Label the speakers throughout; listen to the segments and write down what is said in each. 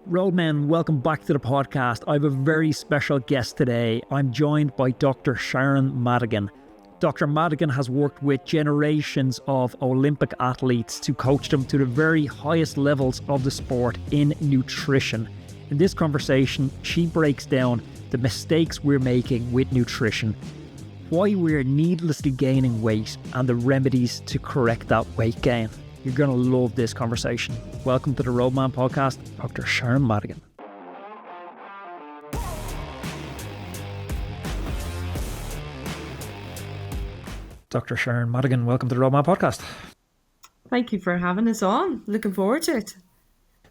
Speaker 1: Roadman, welcome back to the podcast. I have a very special guest today. I'm joined by Dr. Sharon Madigan. Dr. Madigan has worked with generations of Olympic athletes to coach them to the very highest levels of the sport in nutrition. In this conversation, she breaks down the mistakes we're making with nutrition, why we're needlessly gaining weight, and the remedies to correct that weight gain. You're going to love this conversation. Welcome to the Roadman podcast, Dr. Sharon Madigan. Dr. Sharon Madigan, welcome to the Roadman podcast.
Speaker 2: Thank you for having us on. Looking forward to it.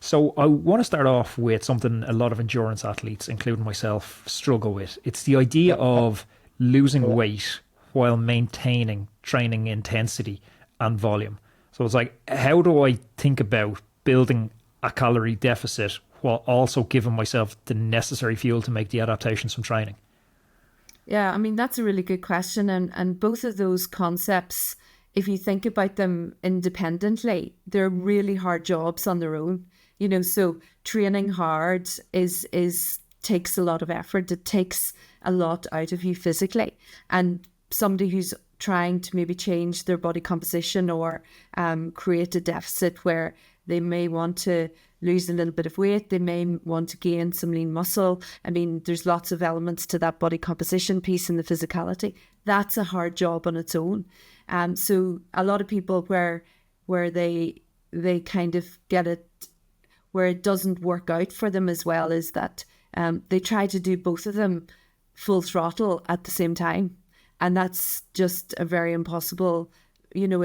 Speaker 1: So I want to start off with something a lot of endurance athletes, including myself, struggle with. It's the idea of losing weight while maintaining training intensity and volume. So it's like, how do I think about building a calorie deficit while also giving myself the necessary fuel to make the adaptations from training?
Speaker 2: Yeah, I mean, that's a really good question. And both of those concepts, if you think about them independently, they're really hard jobs on their own. You know, so training hard takes a lot of effort. It takes a lot out of you physically. And somebody who's trying to maybe change their body composition or create a deficit where they may want to lose a little bit of weight, they may want to gain some lean muscle. I mean, there's lots of elements to that body composition piece and the physicality. That's a hard job on its own. So a lot of people where they kind of get it, where it doesn't work out for them as well, is that they try to do both of them full throttle at the same time. And that's just a very impossible, you know,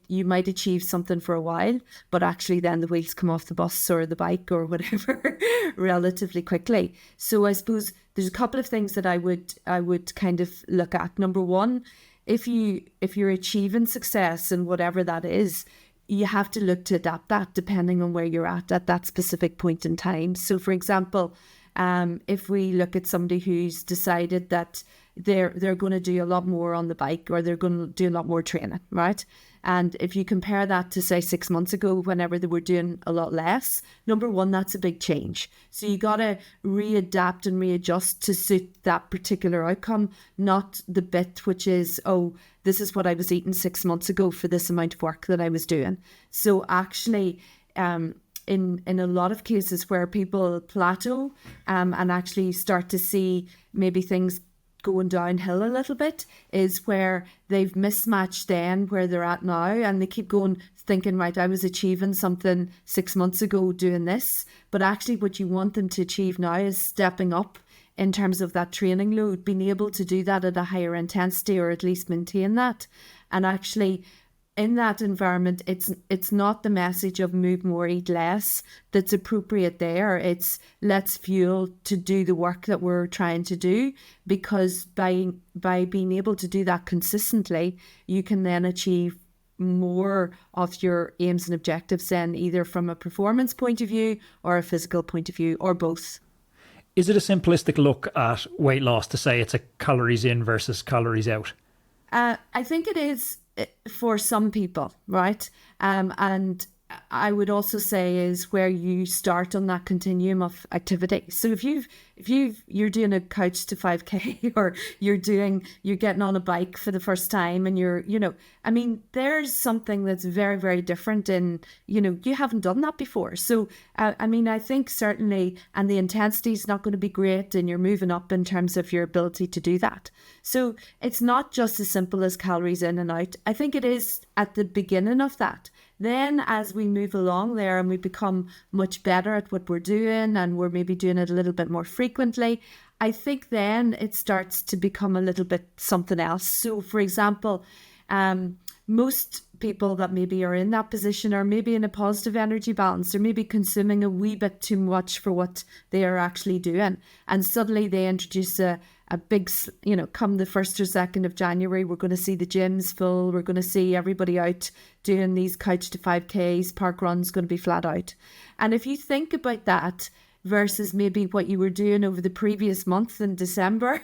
Speaker 2: you might achieve something for a while, but actually then the wheels come off the bus or the bike or whatever relatively quickly. So I suppose there's a couple of things that I would kind of look at. Number one, if you're achieving success and whatever that is, you have to look to adapt that depending on where you're at that specific point in time. So for example, if we look at somebody who's decided that they're going to do a lot more on the bike, or they're going to do a lot more training, right? And if you compare that to, say, 6 months ago, whenever they were doing a lot less, number one, that's a big change. So you got to readapt and readjust to suit that particular outcome, not the bit which is, oh, this is what I was eating 6 months ago for this amount of work that I was doing. So actually, in a lot of cases where people plateau and actually start to see maybe things going downhill a little bit, is where they've mismatched then where they're at now, and they keep going thinking, right, I was achieving something 6 months ago doing this, but actually what you want them to achieve now is stepping up in terms of that training load, being able to do that at a higher intensity, or at least maintain that. And actually in that environment, it's not the message of move more, eat less that's appropriate there. It's let's fuel to do the work that we're trying to do, because by being able to do that consistently, you can then achieve more of your aims and objectives then, either from a performance point of view or a physical point of view, or both.
Speaker 1: Is it a simplistic look at weight loss to say it's a calories in versus calories out?
Speaker 2: I think it is for some people, right? And I would also say is where you start on that continuum of activity. So if you're doing a couch to 5K, or you're getting on a bike for the first time, and I mean, there's something that's very, very different in, you haven't done that before. So, I mean, I think certainly, and the intensity is not going to be great, and you're moving up in terms of your ability to do that. So it's not just as simple as calories in and out. I think it is at the beginning of that. Then as we move along there and we become much better at what we're doing, and we're maybe doing it a little bit more frequently, I think then it starts to become a little bit something else. So for example, most people that maybe are in that position are maybe in a positive energy balance. They're maybe consuming a wee bit too much for what they are actually doing. And suddenly they introduce a big, come the 1st or 2nd of January, we're going to see the gyms full. We're going to see everybody out doing these couch to 5Ks, park runs, going to be flat out. And if you think about that versus maybe what you were doing over the previous month in December,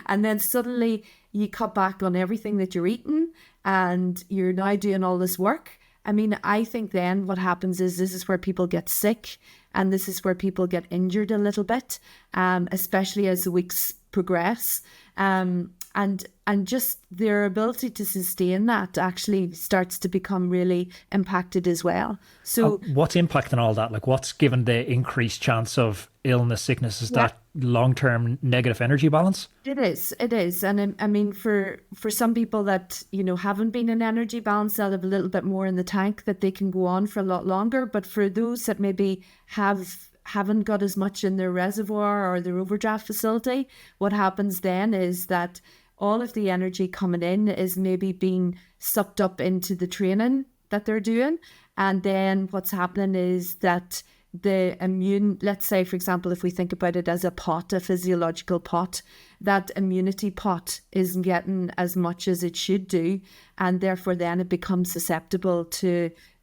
Speaker 2: and then suddenly you cut back on everything that you're eating, and you're now doing all this work. I mean, I think then what happens is this is where people get sick, And this is where people get injured a little bit, especially as the weeks progress. And just their ability to sustain that actually starts to become really impacted as well. So
Speaker 1: what's impacting all that? Like, what's given the increased chance of illness, sickness? Is that long-term negative energy balance?
Speaker 2: It is. And I mean, for some people that, haven't been in energy balance, they'll have a little bit more in the tank that they can go on for a lot longer. But for those that maybe haven't got as much in their reservoir or their overdraft facility, what happens then is that all of the energy coming in is maybe being sucked up into the training that they're doing. And then what's happening is that the immune, let's say, for example, if we think about it as a pot, a physiological pot, that immunity pot isn't getting as much as it should do. And therefore then it becomes susceptible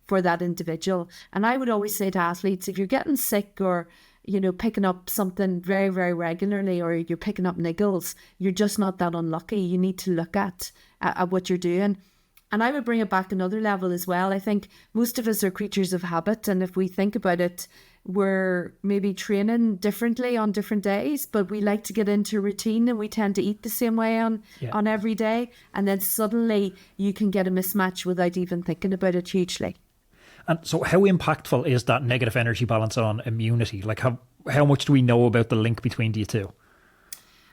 Speaker 2: for that individual. And I would always say to athletes, if you're getting sick or picking up something very, very regularly, or you're picking up niggles, you're just not that unlucky. You need to look at what you're doing. And I would bring it back another level as well. I think most of us are creatures of habit. And if we think about it, we're maybe training differently on different days, but we like to get into routine and we tend to eat the same way on every day. And then suddenly you can get a mismatch without even thinking about it hugely.
Speaker 1: And so how impactful is that negative energy balance on immunity? Like how much do we know about the link between the two?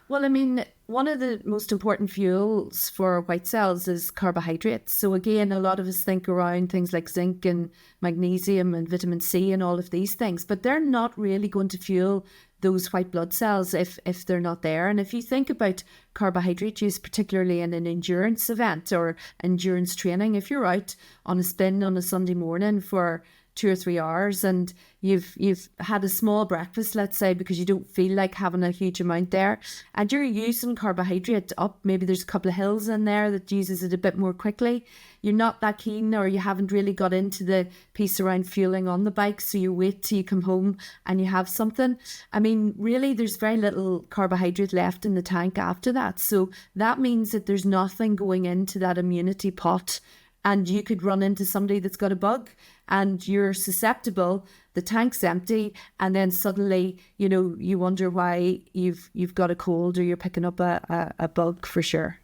Speaker 2: Well, I mean, one of the most important fuels for white cells is carbohydrates. So again, a lot of us think around things like zinc and magnesium and vitamin C and all of these things, but they're not really going to fuel those white blood cells if they're not there. And if you think about carbohydrate use, particularly in an endurance event or endurance training, if you're out on a spin on a Sunday morning for 2 or 3 hours and you've had a small breakfast, let's say, because you don't feel like having a huge amount there, and you're using carbohydrate up, maybe there's a couple of hills in there that uses it a bit more quickly, you're not that keen, or you haven't really got into the piece around fueling on the bike, so you wait till you come home and you have something. I mean, really, there's very little carbohydrate left in the tank after that. So that means that there's nothing going into that immunity pot. And you could run into somebody that's got a bug and you're susceptible, the tank's empty, and then suddenly, you wonder why you've got a cold or you're picking up a bug for sure.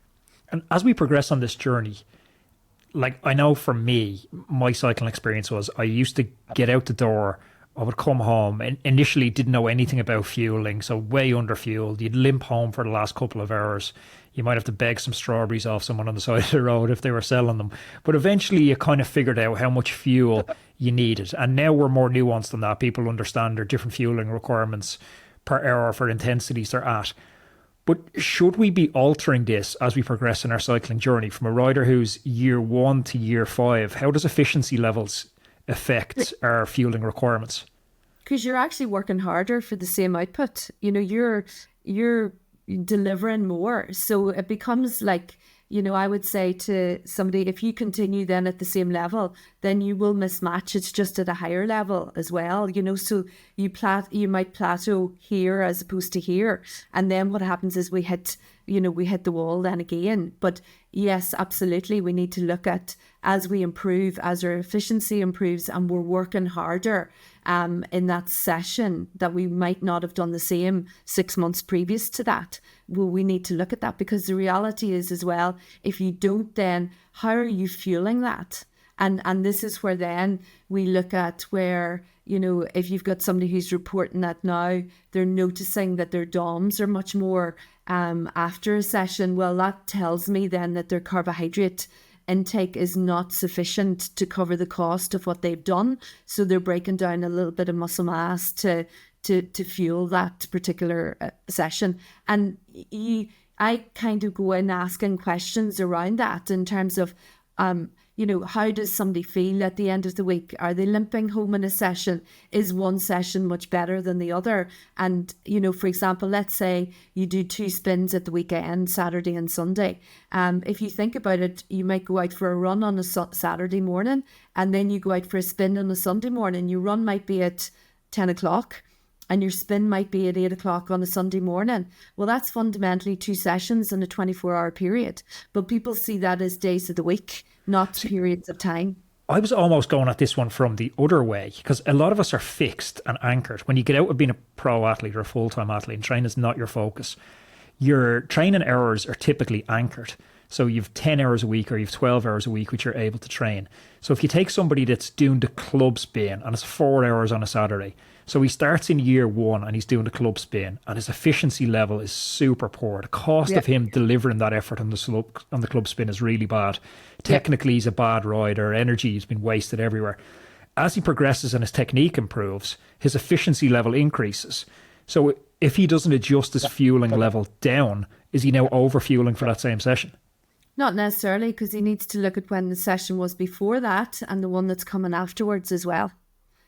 Speaker 1: And as we progress on this journey, like I know for me, my cycling experience was I used to get out the door, I would come home and initially didn't know anything about fueling, so way under fueled. You'd limp home for the last couple of hours. You might have to beg some strawberries off someone on the side of the road if they were selling them. But eventually you kind of figured out how much fuel you needed. And now we're more nuanced than that. People understand their different fueling requirements per hour for intensities they're at. But should we be altering this as we progress in our cycling journey from a rider who's year 1 to year 5? How does efficiency levels affect our fueling requirements?
Speaker 2: Because you're actually working harder for the same output. You're delivering more. So it becomes like, I would say to somebody, if you continue then at the same level, then you will mismatch. It's just at a higher level as well, so you might plateau here as opposed to here. And then what happens is we hit the wall then again. But yes, absolutely. We need to look at, as we improve, as our efficiency improves and we're working harder in that session, that we might not have done the same 6 months previous to that. Well, we need to look at that, because the reality is as well, if you don't, then how are you fueling that? And this is where then we look at where, if you've got somebody who's reporting that now they're noticing that their DOMs are much more after a session, well, that tells me then that their carbohydrate intake is not sufficient to cover the cost of what they've done. So they're breaking down a little bit of muscle mass to fuel that particular session. And I kind of go in asking questions around that in terms of, how does somebody feel at the end of the week? Are they limping home in a session? Is one session much better than the other? And, for example, let's say you do 2 spins at the weekend, Saturday and Sunday. If you think about it, you might go out for a run on a Saturday morning, and then you go out for a spin on a Sunday morning. Your run might be at 10 o'clock. And your spin might be at 8 o'clock on a Sunday morning. Well, that's fundamentally 2 sessions in a 24-hour period. But people see that as days of the week, not periods of time.
Speaker 1: I was almost going at this one from the other way, because a lot of us are fixed and anchored. When you get out of being a pro athlete or a full-time athlete and training is not your focus, your training hours are typically anchored. So you've 10 hours a week or you've 12 hours a week, which you're able to train. So if you take somebody that's doing the club spin and it's 4 hours on a Saturday, so he starts in year one and he's doing the club spin and his efficiency level is super poor. The cost of him delivering that effort on the club spin is really bad. Technically, he's a bad rider. Energy has been wasted everywhere. As he progresses and his technique improves, his efficiency level increases. So if he doesn't adjust his fueling level down, is he now over-fueling for that same session?
Speaker 2: Not necessarily, because he needs to look at when the session was before that and the one that's coming afterwards as well.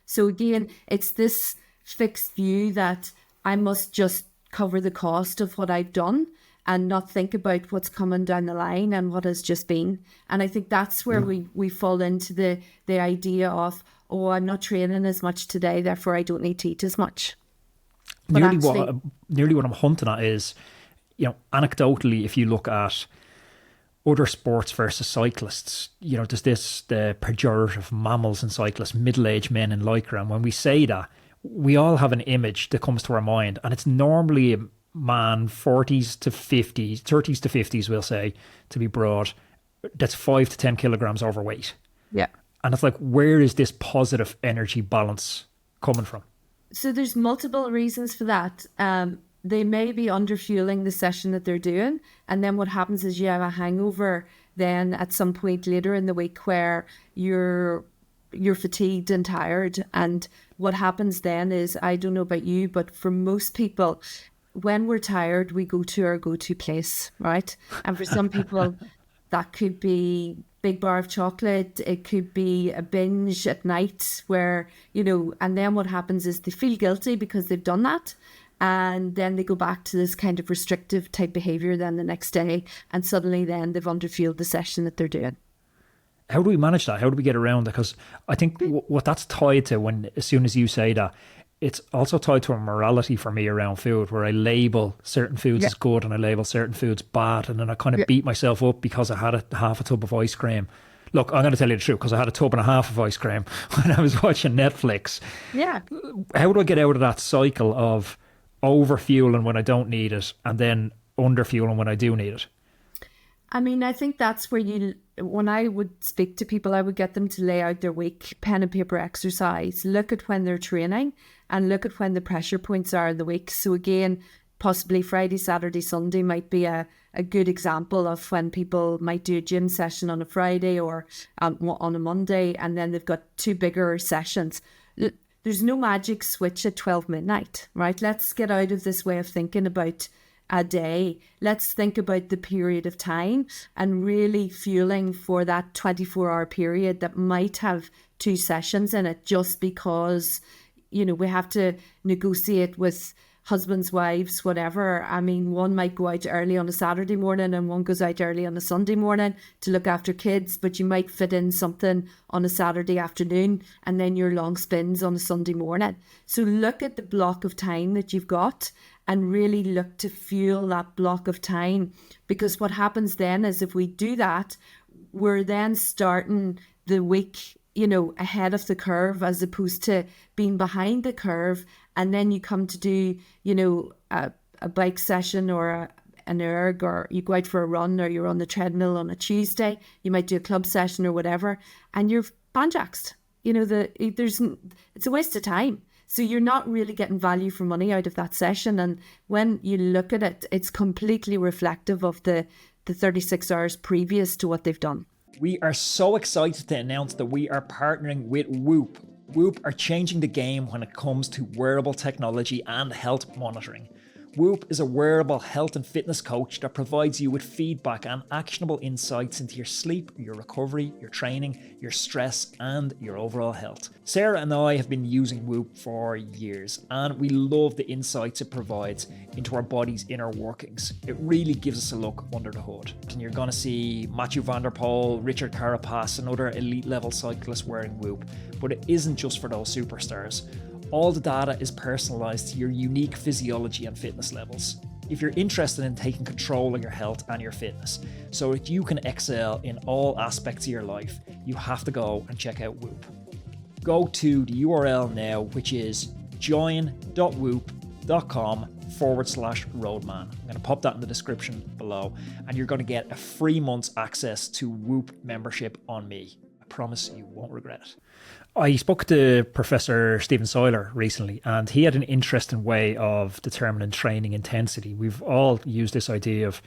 Speaker 2: So again, it's this fixed view that I must just cover the cost of what I've done and not think about what's coming down the line and what has just been. And I think that's where we fall into the idea of, oh, I'm not training as much today, therefore I don't need to eat as much.
Speaker 1: Nearly what I'm hunting at is, anecdotally, if you look at other sports versus cyclists, there's the pejorative mammals and cyclists, middle-aged men in lycra. And when we say that, we all have an image that comes to our mind. And it's normally a man, 40s to 50s, 30s to 50s, we'll say, to be broad, that's 5 to 10 kilograms overweight.
Speaker 2: Yeah.
Speaker 1: And it's like, where is this positive energy balance coming from?
Speaker 2: So there's multiple reasons for that. They may be under-fueling the session that they're doing. And then what happens is you have a hangover then at some point later in the week where you're fatigued and tired. And what happens then is, I don't know about you, but for most people, when we're tired, we go to our go-to place, right? And for some people, that could be big bar of chocolate. It could be a binge at night where, and then what happens is they feel guilty because they've done that. And then they go back to this kind of restrictive type behavior then the next day. And suddenly then they've underfueled the session that they're doing.
Speaker 1: How do we manage that? How do we get around it? Because I think what that's tied to, as soon as you say that, it's also tied to a morality for me around food, where I label certain foods as good and I label certain foods bad. And then I kind of beat myself up because I had half a tub of ice cream. Look, I'm going to tell you the truth, because I had a tub and a half of ice cream when I was watching Netflix.
Speaker 2: Yeah.
Speaker 1: How do I get out of that cycle of over-fueling when I don't need it and then under-fueling when I do need it?
Speaker 2: I mean, I think that's where when I would speak to people, I would get them to lay out their week, pen and paper exercise, look at when they're training and look at when the pressure points are in the week. So again, possibly Friday, Saturday, Sunday might be a good example of when people might do a gym session on a Friday or on a Monday, and then they've got two bigger sessions. There's no magic switch at 12 midnight, right? Let's get out of this way of thinking about a day. Let's think about the period of time and really fueling for that 24-hour period that might have two sessions in it, just because, we have to negotiate with husbands, wives, whatever. I mean, one might go out early on a Saturday morning and one goes out early on a Sunday morning to look after kids, but you might fit in something on a Saturday afternoon and then your long spins on a Sunday morning. So look at the block of time that you've got and really look to fuel that block of time, because what happens then is, if we do that, we're then starting the week ahead of the curve as opposed to being behind the curve. And then you come to do, a bike session or an erg, or you go out for a run, or you're on the treadmill on a Tuesday, you might do a club session or whatever, and you're banjaxed. It's a waste of time. So you're not really getting value for money out of that session. And when you look at it, it's completely reflective of the 36 hours previous to what they've done.
Speaker 1: We are so excited to announce that we are partnering with Whoop. Whoop are changing the game when it comes to wearable technology and health monitoring. Whoop is a wearable health and fitness coach that provides you with feedback and actionable insights into your sleep, your recovery, your training, your stress, and your overall health. Sarah and I have been using Whoop for years, and we love the insights it provides into our body's inner workings. It really gives us a look under the hood. And you're going to see Mathieu van der Poel, Richard Carapaz, and other elite level cyclists wearing Whoop. But it isn't just for those superstars. All the data is personalized to your unique physiology and fitness levels. if you're interested in taking control of your health and your fitness so that you can excel in all aspects of your life, you have to go and check out Whoop. Go to the URL now, which is join.whoop.com/Roadman. I'm going to pop that in the description below, and you're going to get a free month's access to Whoop membership on me. I promise you won't regret it. I spoke to Professor Stephen Seiler recently, and he had an interesting way of determining training intensity. We've all used this idea of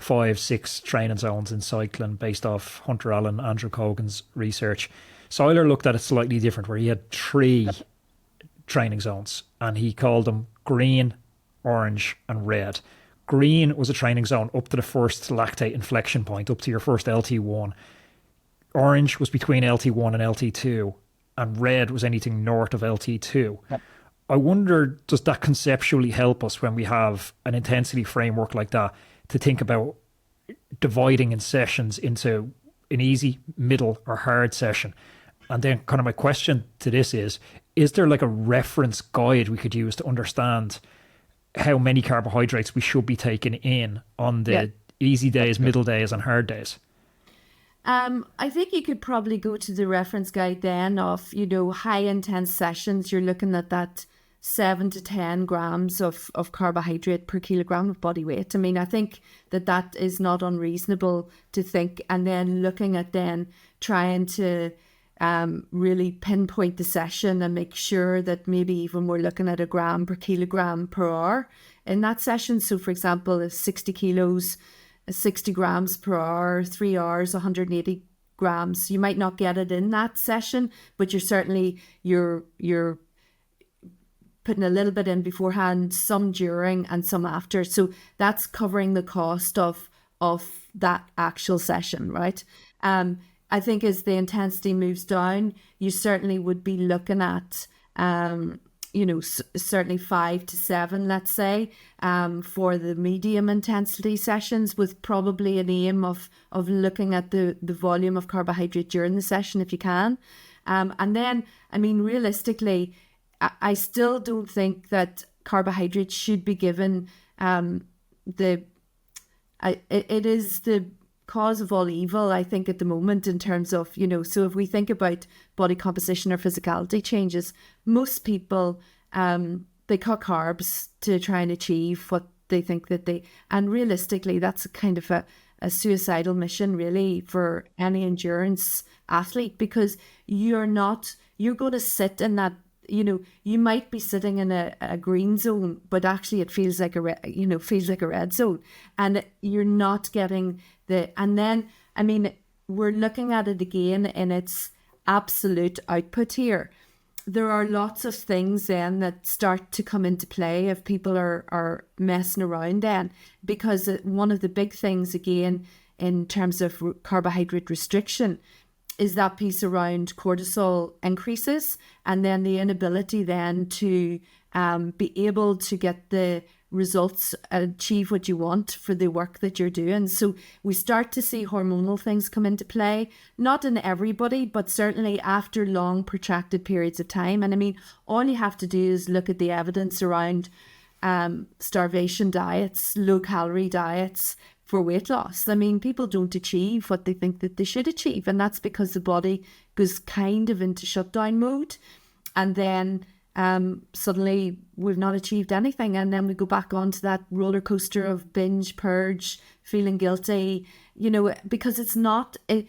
Speaker 1: 5-6 training zones in cycling based off Hunter Allen, Andrew Cogan's research. Seiler looked at it slightly different, where he had 3 training zones, and he called them green, orange, and red. Green was a training zone up to the first lactate inflection point, up to your first LT1. Orange was between LT1 and LT2, and red was anything north of LT2. Yep. I wonder, does that conceptually help us when we have an intensity framework like that to think about dividing in sessions into an easy, middle, or hard session? And then kind of my question to this is there like a reference guide we could use to understand how many carbohydrates we should be taking in on the easy days, middle days, and hard days?
Speaker 2: I think you could probably go to the reference guide then of, high intense sessions. You're looking at that 7 to 10 grams of carbohydrate per kilogram of body weight. I mean, I think that is not unreasonable to think. And then looking at then trying to really pinpoint the session and make sure that maybe even we're looking at a gram per kilogram per hour in that session. So for example, if 60 kilos, 60 grams per hour, 3 hours, 180 grams, you might not get it in that session, but you're putting a little bit in beforehand, some during and some after. So that's covering the cost of that actual session, right? I think as the intensity moves down, you certainly would be looking at, certainly 5 to 7, let's say, for the medium intensity sessions, with probably an aim of looking at the volume of carbohydrate during the session if you can. And then, I mean, realistically, I still don't think that carbohydrates should be given it is the cause of all evil, I think, at the moment, in terms of, so if we think about body composition or physicality changes, most people, they cut carbs to try and achieve what they think and realistically, that's a kind of a suicidal mission, really, for any endurance athlete, because you're going to sit in that, you might be sitting in a green zone, but actually it feels like a red zone, and you're not getting and then, I mean, we're looking at it again in its absolute output here. There are lots of things then that start to come into play if people are messing around then, because one of the big things again in terms of carbohydrate restriction is that piece around cortisol increases, and then the inability then to be able to get the results, achieve what you want for the work that you're doing. So we start to see hormonal things come into play, not in everybody, but certainly after long protracted periods of time. And I mean, all you have to do is look at the evidence around starvation diets, low calorie diets for weight loss. I mean, people don't achieve what they think that they should achieve, and that's because the body goes kind of into shutdown mode, and then suddenly we've not achieved anything, and then we go back onto that roller coaster of binge, purge, feeling guilty, because it's not that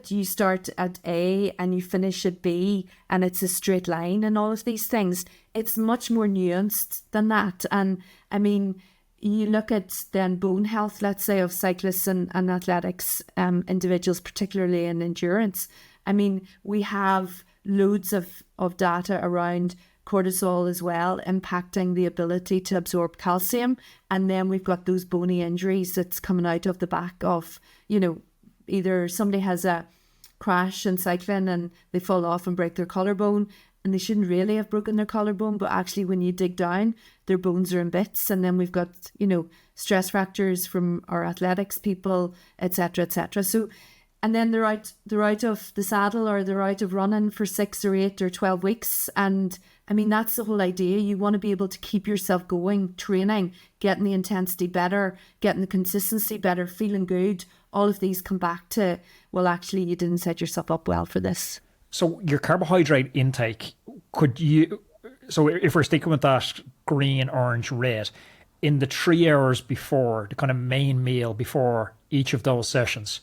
Speaker 2: you start at A and you finish at B and it's a straight line and all of these things. It's much more nuanced than that. And I mean, you look at then bone health, let's say, of cyclists and athletics, individuals, particularly in endurance. I mean, we have loads of data around cortisol as well, impacting the ability to absorb calcium. And then we've got those bony injuries that's coming out of the back of, either somebody has a crash in cycling and they fall off and break their collarbone, and they shouldn't really have broken their collarbone, but actually when you dig down, their bones are in bits. And then we've got, stress fractures from our athletics people, etc., etc. So, and then they're out of the saddle, or they're out of running for 6 or 8 or 12 weeks, and I mean, that's the whole idea. You want to be able to keep yourself going, training, getting the intensity better, getting the consistency better, feeling good. All of these come back to, well, actually, you didn't set yourself up well for this.
Speaker 1: So your carbohydrate intake, so if we're sticking with that green, orange, red, in the 3 hours before, the kind of main meal before each of those sessions,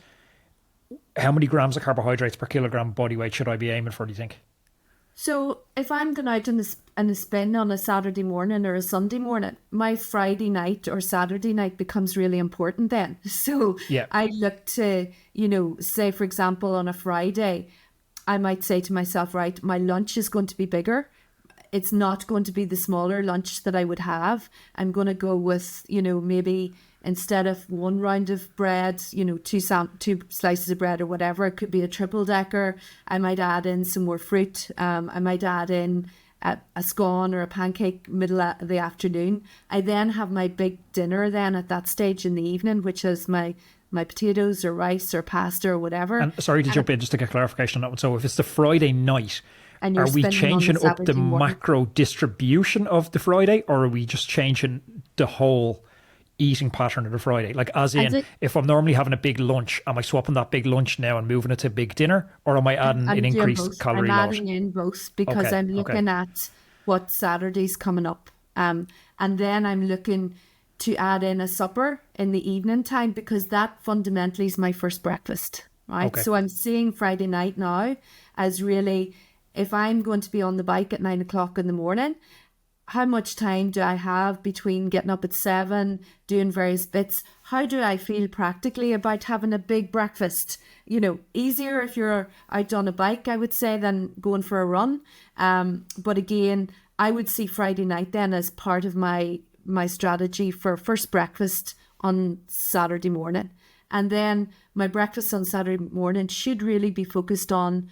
Speaker 1: how many grams of carbohydrates per kilogram body weight should I be aiming for, do you think?
Speaker 2: So if I'm going out in a spin on a Saturday morning or a Sunday morning, my Friday night or Saturday night becomes really important then. So
Speaker 1: yeah.
Speaker 2: I look to, say, for example, on a Friday, I might say to myself, right, my lunch is going to be bigger. It's not going to be the smaller lunch that I would have. I'm going to go with, maybe instead of one round of bread, two slices of bread or whatever, it could be a triple decker. I might add in some more fruit. I might add in a scone or a pancake middle of the afternoon. I then have my big dinner then at that stage in the evening, which is my potatoes or rice or pasta or whatever.
Speaker 1: And sorry to jump in, just to get clarification on that one. So if it's the Friday night,
Speaker 2: and
Speaker 1: are we changing up the macro distribution of the Friday, or are we just changing the whole eating pattern of the Friday? Like, as in, if I'm normally having a big lunch, am I swapping that big lunch now and moving it to a big dinner, or am I adding an increased calorie load?
Speaker 2: I'm adding in both because I'm looking at what Saturday's coming up. And then I'm looking to add in a supper in the evening time, because that fundamentally is my first breakfast, right? Okay. So I'm seeing Friday night now as really, if I'm going to be on the bike at 9 o'clock in the morning, how much time do I have between getting up at 7, doing various bits? How do I feel practically about having a big breakfast? Easier if you're out on a bike, I would say, than going for a run. But again, I would see Friday night then as part of my strategy for first breakfast on Saturday morning. And then my breakfast on Saturday morning should really be focused on,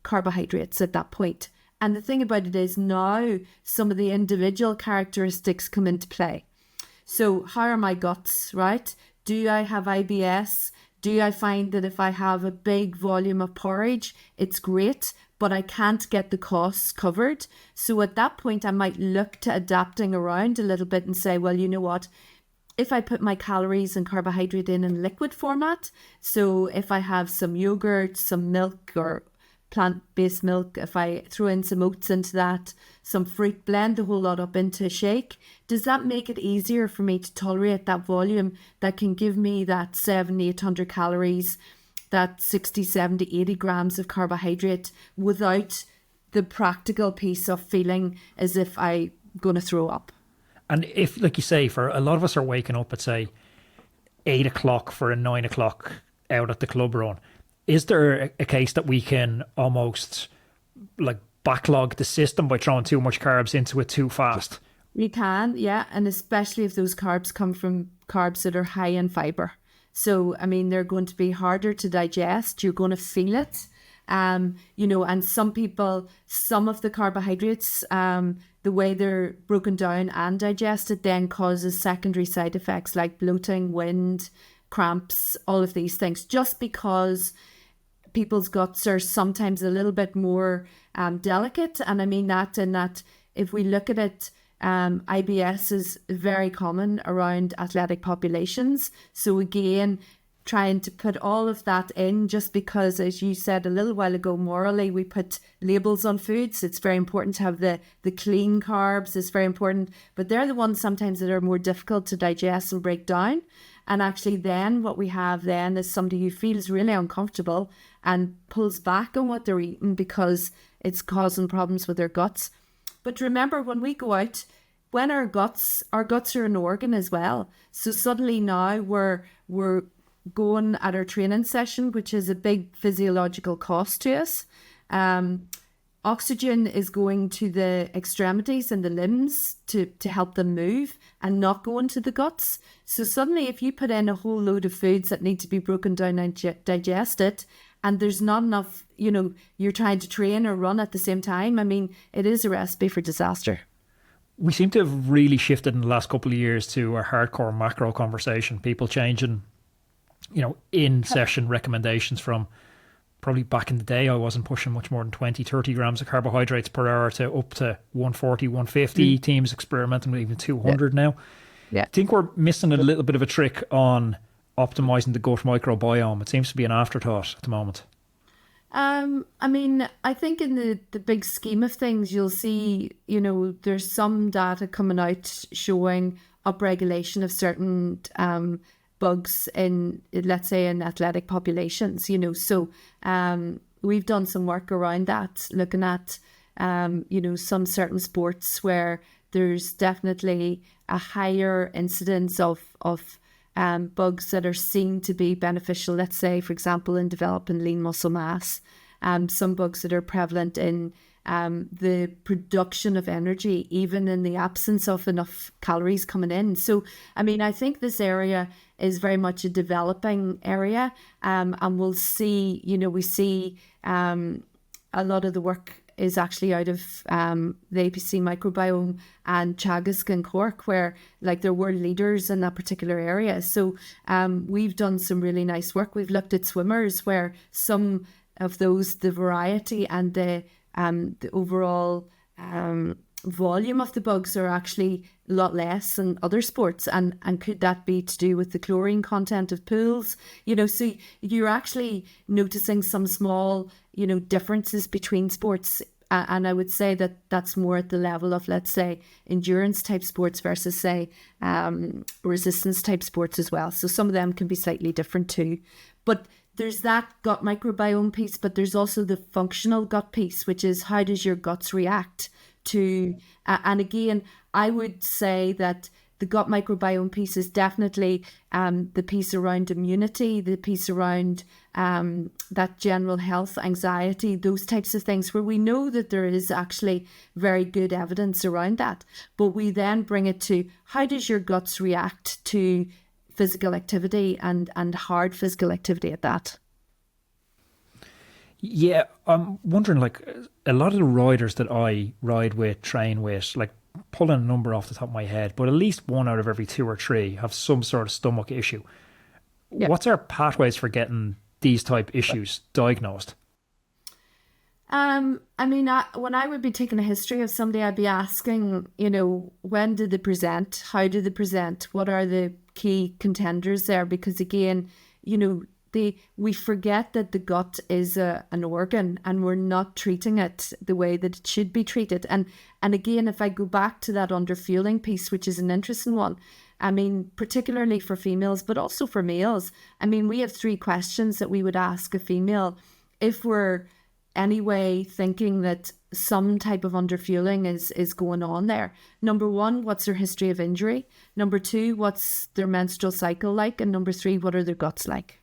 Speaker 2: carbohydrates at that point. And the thing about it is now some of the individual characteristics come into play. So how are my guts, right? Do I have IBS? Do I find that if I have a big volume of porridge, it's great, but I can't get the costs covered? So at that point, I might look to adapting around a little bit and say, well, you know what? If I put my calories and carbohydrate in liquid format, so if I have some yogurt, some milk or plant-based milk, if I throw in some oats into that, some fruit, blend the whole lot up into a shake, does that make it easier for me to tolerate that volume that can give me that 700-800 calories, that 60, 70, 80 grams of carbohydrate without the practical piece of feeling as if I'm going to throw up?
Speaker 1: And if, like you say, for a lot of us are waking up at, say, 8 o'clock for a 9 o'clock out at the club run, is there a case that we can almost like backlog the system by throwing too much carbs into it too fast?
Speaker 2: We can, yeah. And especially if those carbs come from carbs that are high in fibre. So, I mean, they're going to be harder to digest. You're going to feel it. And some people, some of the carbohydrates, the way they're broken down and digested then causes secondary side effects like bloating, wind, cramps, all of these things, just because people's guts are sometimes a little bit more delicate. And I mean that in that if we look at it, IBS is very common around athletic populations. So again, trying to put all of that in, just because, as you said a little while ago, morally we put labels on foods. It's very important to have the clean carbs. It's very important, but they're the ones sometimes that are more difficult to digest and break down. And actually then what we have then is somebody who feels really uncomfortable and pulls back on what they're eating because it's causing problems with their guts. But remember, when we go out, when our guts are an organ as well. So suddenly now we're going at our training session, which is a big physiological cost to us. Oxygen is going to the extremities and the limbs to help them move and not go into the guts. So suddenly if you put in a whole load of foods that need to be broken down and digested, and there's not enough, you're trying to train or run at the same time, I mean, it is a recipe for disaster.
Speaker 1: We seem to have really shifted in the last couple of years to a hardcore macro conversation, people changing, in session recommendations from probably back in the day, I wasn't pushing much more than 20, 30 grams of carbohydrates per hour to up to 140, 150. Teams experimenting with even 200 now.
Speaker 2: Yeah.
Speaker 1: I think we're missing a little bit of a trick on optimizing the gut microbiome. It seems to be an afterthought at the moment.
Speaker 2: I mean, I think in the big scheme of things, you'll see, there's some data coming out showing upregulation of certain bugs in, let's say, in athletic populations, So we've done some work around that, looking at, some certain sports where there's definitely a higher incidence of bugs that are seen to be beneficial, let's say, for example, in developing lean muscle mass, some bugs that are prevalent in the production of energy, even in the absence of enough calories coming in. So, I mean, I think this area is very much a developing area, and we'll see, we see a lot of the work is actually out of the APC microbiome and Teagasc in Cork, where they're world leaders in that particular area. So we've done some really nice work. We've looked at swimmers where some of those, the variety and the overall volume of the bugs are actually a lot less than other sports. And could that be to do with the chlorine content of pools? So you're actually noticing some small, differences between sports. And I would say that that's more at the level of, let's say, endurance type sports versus, say, resistance type sports as well. So some of them can be slightly different too. But there's that gut microbiome piece, but there's also the functional gut piece, which is how does your guts react to, and again, I would say that the gut microbiome piece is definitely the piece around immunity, the piece around that general health, anxiety, those types of things, where we know that there is actually very good evidence around that. But we then bring it to how does your guts react to physical activity and hard physical activity at that.
Speaker 1: Yeah, I'm wondering, a lot of the riders that I ride with, train with, pulling a number off the top of my head, but at least 1 out of every 2 or 3 have some sort of stomach issue. Yeah. What's our pathways for getting these type issues diagnosed?
Speaker 2: When I would be taking a history of somebody, I'd be asking, when did they present? How did they present? What are the key contenders there? Because again, we forget that the gut is an organ and we're not treating it the way that it should be treated. And again, if I go back to that underfueling piece, which is an interesting one, particularly for females, but also for males, we have 3 questions that we would ask a female if we're anyway thinking that some type of underfueling is going on there. Number 1, what's their history of injury? Number 2, what's their menstrual cycle like? And number 3, what are their guts like?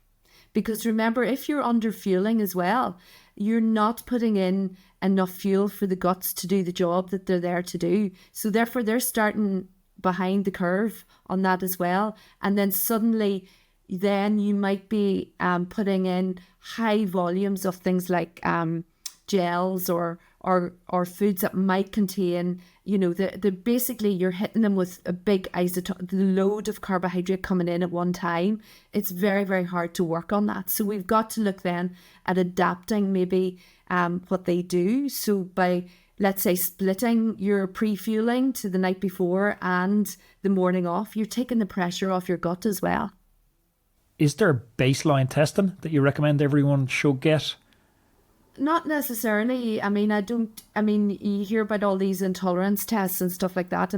Speaker 2: Because remember, if you're underfueling as well, you're not putting in enough fuel for the guts to do the job that they're there to do. So therefore, they're starting behind the curve on that as well. And then suddenly, then you might be putting in high volumes of things like gels or foods that might contain, the basically you're hitting them with a big load of carbohydrate coming in at one time. It's very, very hard to work on that. So we've got to look then at adapting maybe what they do. So by, let's say, splitting your pre-fueling to the night before and the morning off, you're taking the pressure off your gut as well.
Speaker 1: Is there baseline testing that you recommend everyone should get?
Speaker 2: Not necessarily. You hear about all these intolerance tests and stuff like that.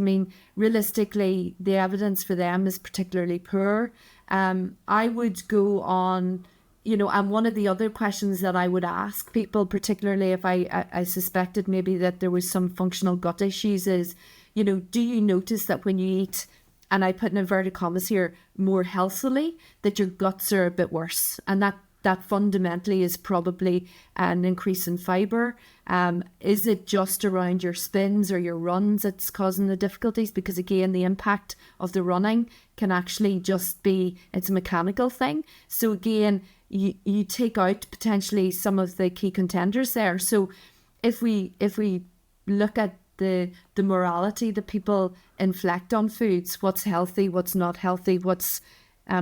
Speaker 2: Realistically, the evidence for them is particularly poor. I would go on, and one of the other questions that I would ask people, particularly if I suspected maybe that there was some functional gut issues, is, do you notice that when you eat, and I put in inverted commas here, more healthily, that your guts are a bit worse? And that fundamentally is probably an increase in fibre. Is it just around your spins or your runs that's causing the difficulties? Because again, the impact of the running can actually just be, it's a mechanical thing. So again, you take out potentially some of the key contenders there. So if we look at the morality that people inflict on foods, what's healthy, what's not healthy, what's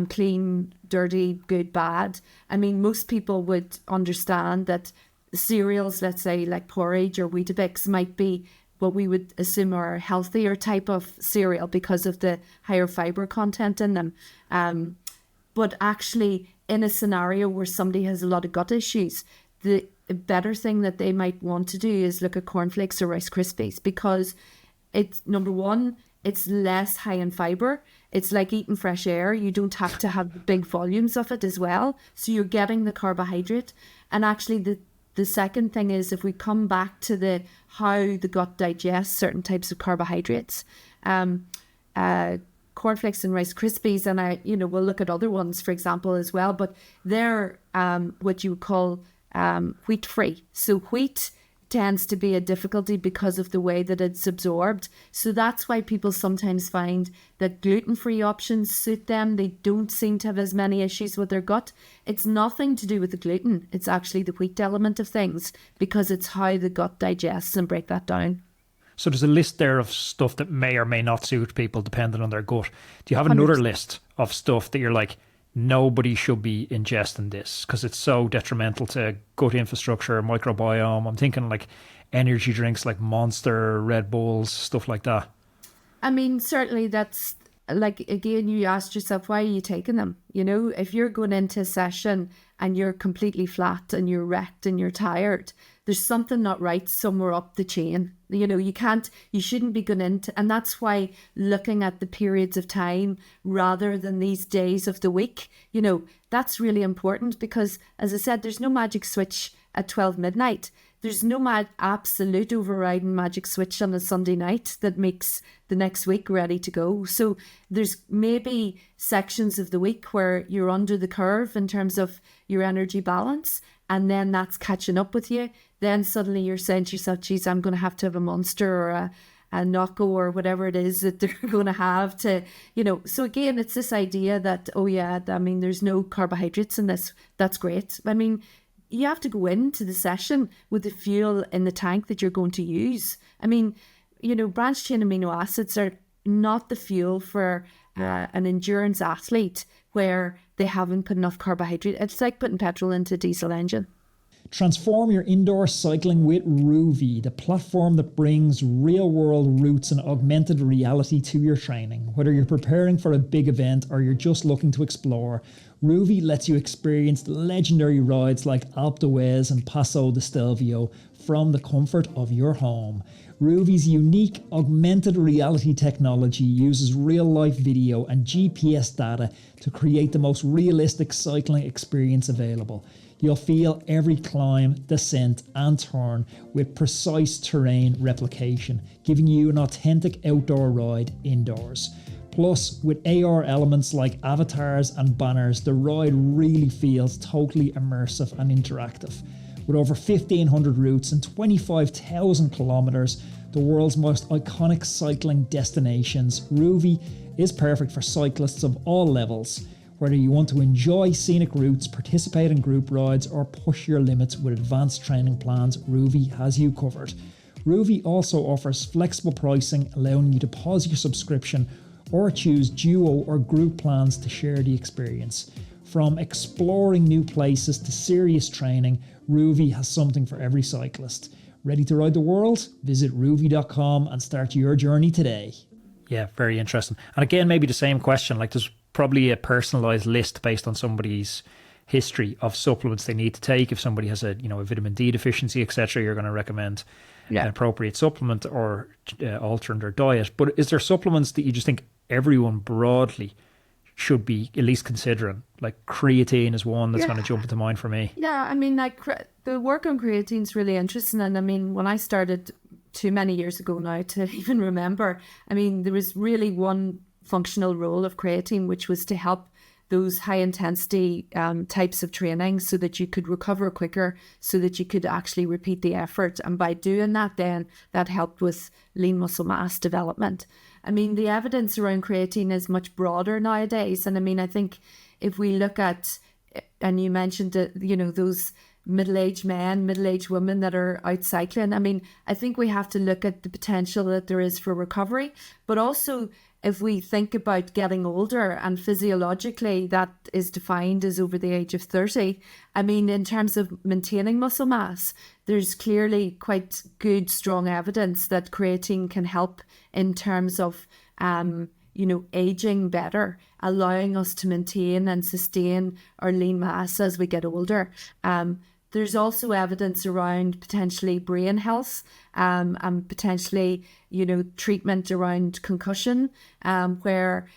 Speaker 2: clean, dirty, good, bad. I mean, most people would understand that cereals, let's say like porridge or Weetabix, might be what we would assume are a healthier type of cereal because of the higher fiber content in them. But actually, in a scenario where somebody has a lot of gut issues, the better thing that they might want to do is look at cornflakes or Rice Krispies, because it's, number one, it's less high in fiber. It's like eating fresh air. You don't have to have big volumes of it as well. So you're getting the carbohydrate. And actually the second thing is, if we come back to how the gut digests certain types of carbohydrates, cornflakes and Rice Krispies, and we'll look at other ones, for example, as well, but they're what you would call wheat free. So wheat tends to be a difficulty because of the way that it's absorbed. So that's why people sometimes find that gluten-free options suit them. They don't seem to have as many issues with their gut. It's nothing to do with the gluten. It's actually the wheat element of things, because it's how the gut digests and break that down.
Speaker 1: So there's a list there of stuff that may or may not suit people depending on their gut. Do you have another 100%. List of stuff that you're like, nobody should be ingesting this because it's so detrimental to gut infrastructure, microbiome? I'm thinking like energy drinks like Monster, Red Bulls, stuff like that.
Speaker 2: I mean, certainly that's, like, again, you asked yourself, why are you taking them? If you're going into a session and you're completely flat and you're wrecked and you're tired, there's something not right somewhere up the chain. You shouldn't be going into, and that's why looking at the periods of time rather than these days of the week, that's really important, because as I said, there's no magic switch at 12 midnight. There's no absolute overriding magic switch on a Sunday night that makes the next week ready to go. So there's maybe sections of the week where you're under the curve in terms of your energy balance, and then that's catching up with you. Then suddenly you're saying to yourself, geez, I'm going to have a Monster or a Nocco or whatever it is that they're going to have to, So again, it's this idea that, there's no carbohydrates in this. That's great. I mean, you have to go into the session with the fuel in the tank that you're going to use. I mean, branched chain amino acids are not the fuel for an endurance athlete where they haven't put enough carbohydrate. It's like putting petrol into a diesel engine.
Speaker 1: Transform your indoor cycling with Roovy, the platform that brings real-world roots and augmented reality to your training. Whether you're preparing for a big event or you're just looking to explore, Roovy lets you experience legendary rides like Alpe d'Huez and Passo di Stelvio from the comfort of your home. Roovy's unique augmented reality technology uses real-life video and GPS data to create the most realistic cycling experience available. You'll feel every climb, descent and turn with precise terrain replication, giving you an authentic outdoor ride indoors. Plus, with AR elements like avatars and banners, the ride really feels totally immersive and interactive. With over 1,500 routes and 25,000 kilometres, the world's most iconic cycling destinations, Roovy is perfect for cyclists of all levels. Whether you want to enjoy scenic routes, participate in group rides, or push your limits with advanced training plans, Roovy has you covered. Roovy also offers flexible pricing, allowing you to pause your subscription or choose duo or group plans to share the experience. From exploring new places to serious training, Roovy has something for every cyclist. Ready to ride the world? Visit roovy.com and start your journey today. Yeah, very interesting. And again, maybe the same question, like there's probably a personalized list based on somebody's history of supplements they need to take. If somebody has a vitamin D deficiency, etc., you're going to recommend an appropriate supplement or altering their diet. But is there supplements that you just think everyone broadly should be at least considering? Like creatine is one that's going to jump into mind for me.
Speaker 2: Yeah, I mean, like the work on creatine is really interesting. And I mean, when I started too many years ago now to even remember, I mean, there was really one functional role of creatine, which was to help those high intensity types of training so that you could recover quicker, so that you could actually repeat the effort. And by doing that, then that helped with lean muscle mass development. I mean, the evidence around creatine is much broader nowadays. And I mean, I think if we look at, and you mentioned that, those middle-aged men, middle-aged women that are out cycling, I mean, I think we have to look at the potential that there is for recovery, but also if we think about getting older, and physiologically that is defined as over the age of 30, I mean, in terms of maintaining muscle mass, there's clearly quite good, strong evidence that creatine can help in terms of, aging better, allowing us to maintain and sustain our lean mass as we get older. There's also evidence around potentially brain health, and potentially, treatment around concussion, where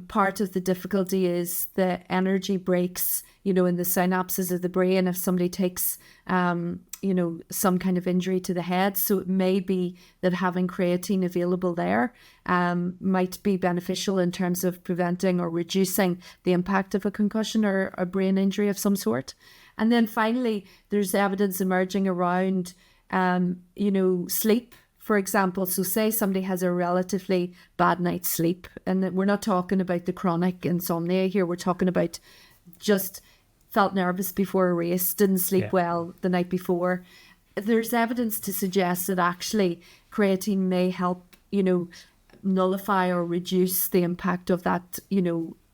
Speaker 2: part of the difficulty is the energy breaks, in the synapses of the brain if somebody takes, some kind of injury to the head. So it may be that having creatine available there might be beneficial in terms of preventing or reducing the impact of a concussion or a brain injury of some sort. And then finally, there's evidence emerging around, sleep, for example. So say somebody has a relatively bad night's sleep, and we're not talking about the chronic insomnia here. We're talking about just felt nervous before a race, didn't sleep well the night before. There's evidence to suggest that actually creatine may help, nullify or reduce the impact of that,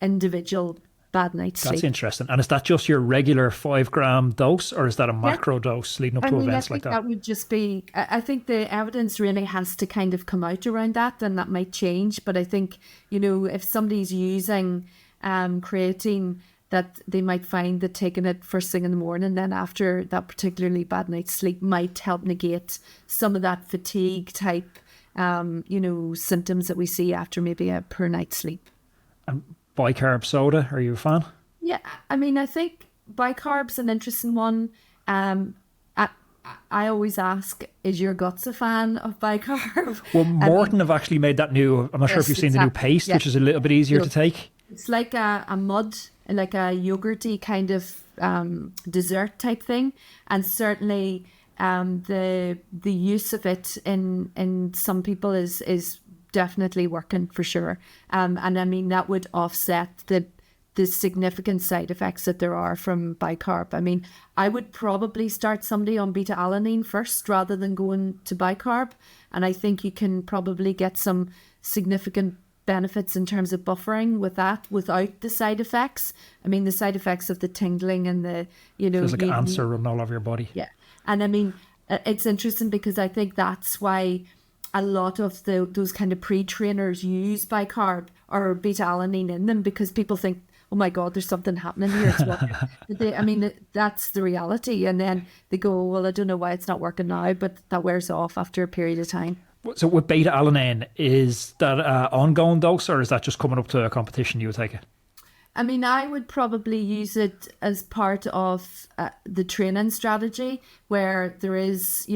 Speaker 2: individual bad night's sleep.
Speaker 1: That's interesting. And is that just your regular 5 gram dose, or is that a macro dose leading up to events like that?
Speaker 2: That would just be, I think the evidence really has to kind of come out around that, and that might change. But I think, if somebody's using creatine, that they might find that taking it first thing in the morning, then after that particularly bad night's sleep, might help negate some of that fatigue type, symptoms that we see after maybe a poor night's sleep.
Speaker 1: Bi-Carb soda, are you a fan?
Speaker 2: Yeah, I mean, I think Bi-Carb's an interesting one. I always ask, is your guts a fan of Bi-Carb?
Speaker 1: Well, Morton have actually made that new, I'm not sure if you've seen the new paste, which is a little bit easier to take.
Speaker 2: It's like a mud, like a yogurty kind of dessert type thing. And certainly the use of it in some people is definitely working for sure. And I mean, that would offset the significant side effects that there are from Bi-Carb. I mean, I would probably start somebody on beta-alanine first rather than going to Bi-Carb. And I think you can probably get some significant benefits in terms of buffering with that without the side effects. I mean, the side effects of the tingling and the,
Speaker 1: feels like an answer running all over your body.
Speaker 2: Yeah. And I mean, it's interesting because I think that's why a lot of those kind of pre-trainers use Bi-Carb or beta-alanine in them, because people think, oh my God, there's something happening here. I mean, that's the reality. And then they go, well, I don't know why it's not working now, but that wears off after a period of time.
Speaker 1: So with beta-alanine, is that an ongoing dose, or is that just coming up to a competition you would take it?
Speaker 2: I mean, I would probably use it as part of the training strategy, where there is,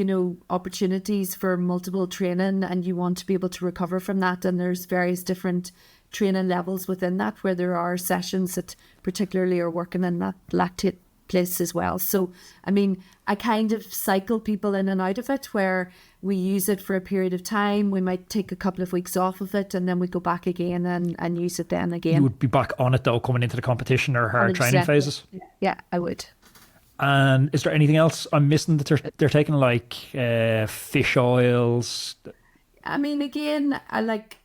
Speaker 2: opportunities for multiple training and you want to be able to recover from that. And there's various different training levels within that, where there are sessions that particularly are working in that lactate place as well. So, I mean, I kind of cycle people in and out of it, where we use it for a period of time. We might take a couple of weeks off of it, and then we go back again and use it then again.
Speaker 1: You would be back on it though, coming into the competition or hard training phases?
Speaker 2: Yeah, I would.
Speaker 1: And is there anything else I'm missing that they're taking, like fish oils?
Speaker 2: I mean, again,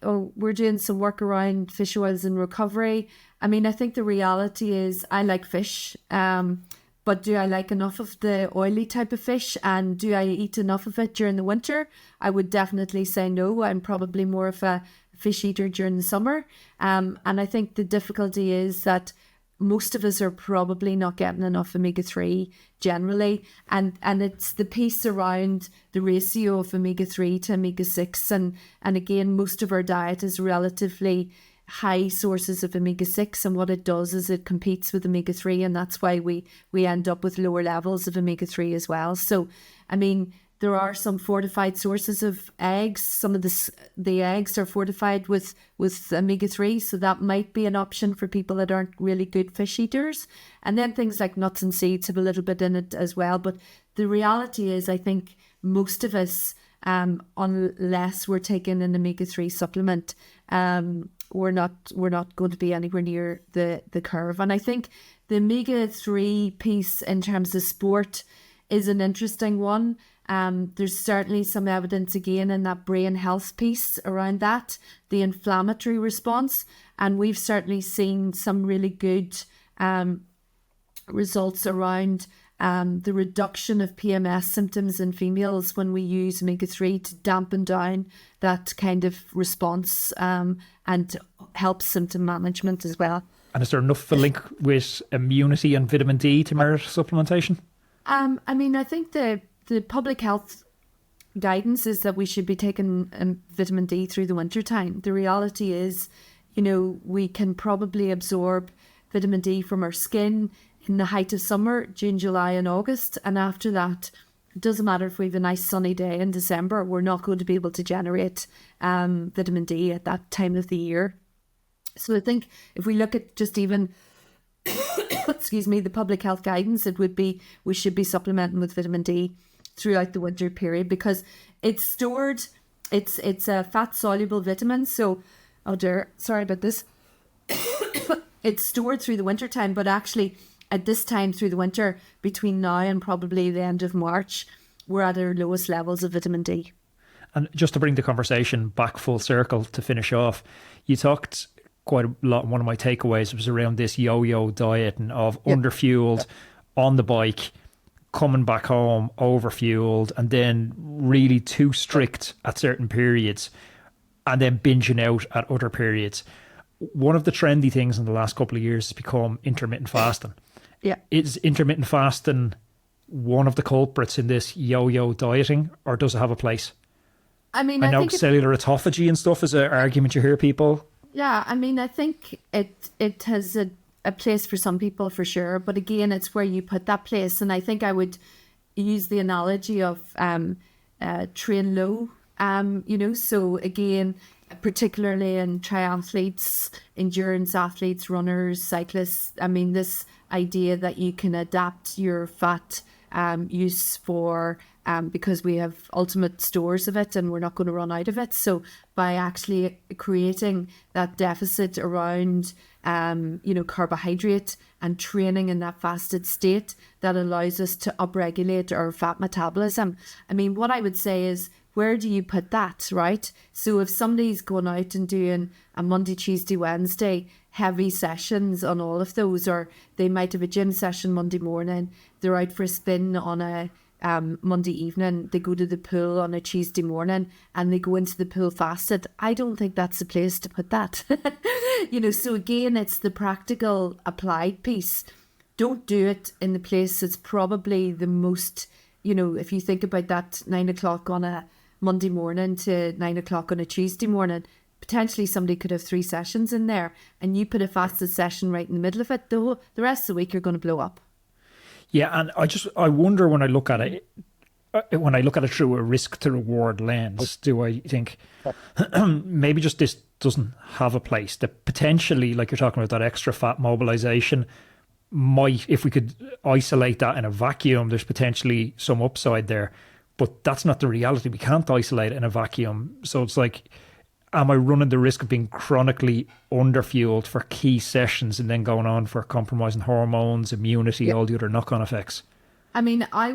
Speaker 2: we're doing some work around fish oils and recovery. I mean, I think the reality is I like fish, but do I like enough of the oily type of fish, and do I eat enough of it during the winter? I would definitely say no. I'm probably more of a fish eater during the summer. And I think the difficulty is that most of us are probably not getting enough omega-3 generally. And it's the piece around the ratio of omega-3 to omega-6. And again, most of our diet is relatively high sources of omega-6, and what it does is it competes with omega-3, and that's why we end up with lower levels of omega-3 as well. So, I mean, there are some fortified sources of eggs. Some of the eggs are fortified with omega-3, so that might be an option for people that aren't really good fish eaters. And then things like nuts and seeds have a little bit in it as well. But the reality is, I think most of us, unless we're taking an omega-3 supplement, we're not going to be anywhere near the curve. And I think the omega-3 piece in terms of sport is an interesting one. There's certainly some evidence again in that brain health piece around that, the inflammatory response. And we've certainly seen some really good results around the reduction of PMS symptoms in females when we use omega-3 to dampen down that kind of response and help symptom management as well.
Speaker 1: And is there enough of a link with immunity and vitamin D to merit supplementation?
Speaker 2: I mean, I think the public health guidance is that we should be taking vitamin D through the winter time. The reality is, you know, we can probably absorb vitamin D from our skin in the height of summer, June, July and August. And after that, it doesn't matter if we have a nice sunny day in December, we're not going to be able to generate vitamin D at that time of the year. So I think if we look at just even, excuse me, the public health guidance, it would be we should be supplementing with vitamin D throughout the winter period because it's stored, it's a fat soluble vitamin. So, oh dear, sorry about this. It's stored through the winter time, but actually at this time through the winter, between now and probably the end of March, we're at our lowest levels of vitamin D.
Speaker 1: And just to bring the conversation back full circle to finish off, you talked quite a lot. One of my takeaways was around this yo-yo diet and of underfueled on the bike, coming back home overfueled, and then really too strict at certain periods, and then binging out at other periods. One of the trendy things in the last couple of years has become intermittent fasting.
Speaker 2: Yeah.
Speaker 1: Is intermittent fasting one of the culprits in this yo-yo dieting, or does it have a place?
Speaker 2: I mean,
Speaker 1: I know
Speaker 2: think
Speaker 1: cellular autophagy and stuff is an argument you hear people.
Speaker 2: Yeah, I mean, I think it has a place for some people for sure, but again, it's where you put that place. And I think I would use the analogy of train low, you know, so again, particularly in triathletes, endurance athletes, runners, cyclists. I mean, this idea that you can adapt your fat use for because we have ultimate stores of it and we're not going to run out of it. So by actually creating that deficit around you know, carbohydrate and training in that fasted state, that allows us to upregulate our fat metabolism. I mean, what I would say is, where do you put that, right? So if somebody's going out and doing a Monday, Tuesday, Wednesday, heavy sessions on all of those, or they might have a gym session Monday morning, they're out for a spin on a Monday evening, they go to the pool on a Tuesday morning and they go into the pool fasted, I don't think that's the place to put that. You know, so again, it's the practical applied piece. Don't do it in the place that's probably the most, you know, if you think about that 9 o'clock on a Monday morning to 9 o'clock on a Tuesday morning, potentially somebody could have 3 sessions in there, and you put a fasted session right in the middle of it, the rest of the week you're going to blow up.
Speaker 1: Yeah, and I wonder when I look at it through a risk to reward lens, do I think maybe just this doesn't have a place? That potentially, like you're talking about, that extra fat mobilization might, if we could isolate that in a vacuum, there's potentially some upside there. But that's not the reality. We can't isolate it in a vacuum. So it's like, am I running the risk of being chronically underfueled for key sessions and then going on for compromising hormones, immunity, all the other knock-on effects?
Speaker 2: I mean, I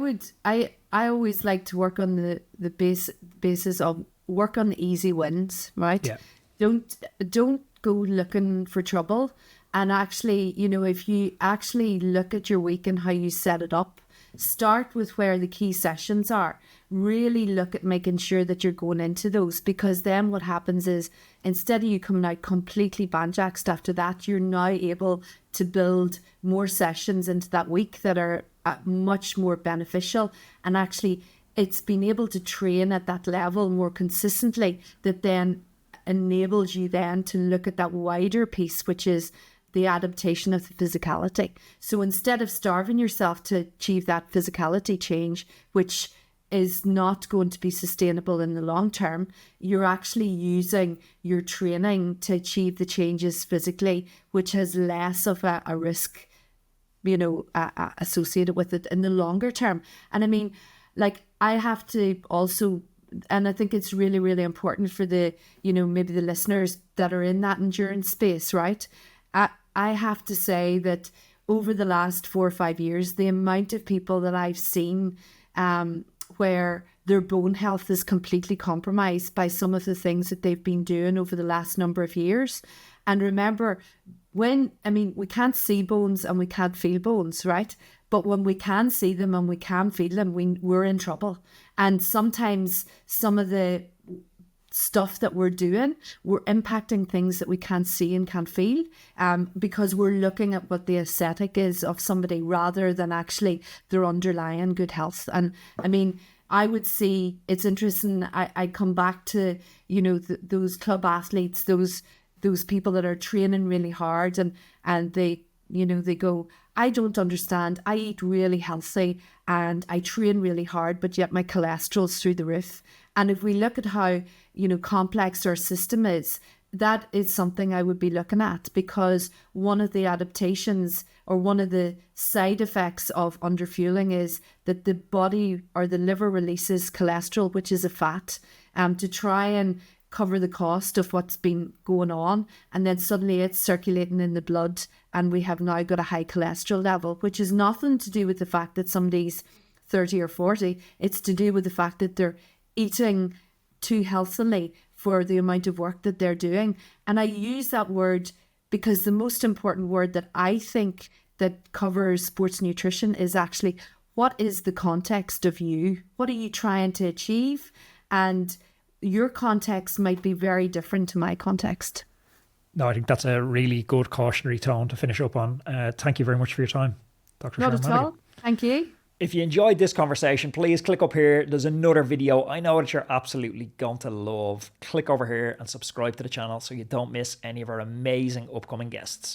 Speaker 2: always like to work on the basis of work on easy wins, right?
Speaker 1: Yeah.
Speaker 2: Don't go looking for trouble. And actually, you know, if you actually look at your week and how you set it up, start with where the key sessions are. Really look at making sure that you're going into those, because then what happens is, instead of you coming out completely banjaxed after that, you're now able to build more sessions into that week that are much more beneficial. And actually, it's being able to train at that level more consistently that then enables you then to look at that wider piece, which is the adaptation of the physicality. So instead of starving yourself to achieve that physicality change, which is not going to be sustainable in the long term, you're actually using your training to achieve the changes physically, which has less of a risk, you know, associated with it in the longer term. And I mean, like, I have to also, and I think it's really, really important for the, you know, maybe the listeners that are in that endurance space, right? I have to say that over the last 4 or 5 years, the amount of people that I've seen where their bone health is completely compromised by some of the things that they've been doing over the last number of years. And remember, we can't see bones and we can't feel bones, right? But when we can see them and we can feel them, we're in trouble. And sometimes some of the stuff that we're doing, we're impacting things that we can't see and can't feel, because we're looking at what the aesthetic is of somebody rather than actually their underlying good health. And I mean, I would see, it's interesting, I come back to, those club athletes, those people that are training really hard and they, they go, I don't understand. I eat really healthy and I train really hard, but yet my cholesterol's through the roof. And if we look at how, complex our system is, that is something I would be looking at, because one of the adaptations or one of the side effects of underfueling is that the body or the liver releases cholesterol, which is a fat, to try and cover the cost of what's been going on. And then suddenly it's circulating in the blood and we have now got a high cholesterol level, which is nothing to do with the fact that somebody's 30 or 40. It's to do with the fact that they're eating too healthily for the amount of work that they're doing. And I use that word because the most important word that I think that covers sports nutrition is actually, what is the context of you? What are you trying to achieve? And your context might be very different to my context.
Speaker 1: No, I think that's a really good cautionary tone to finish up on. Thank you very much for your time, Dr. Sharon Madigan.
Speaker 2: Not at all. Thank you.
Speaker 1: If you enjoyed this conversation, please click up here. There's another video I know that you're absolutely going to love. Click over here and subscribe to the channel so you don't miss any of our amazing upcoming guests.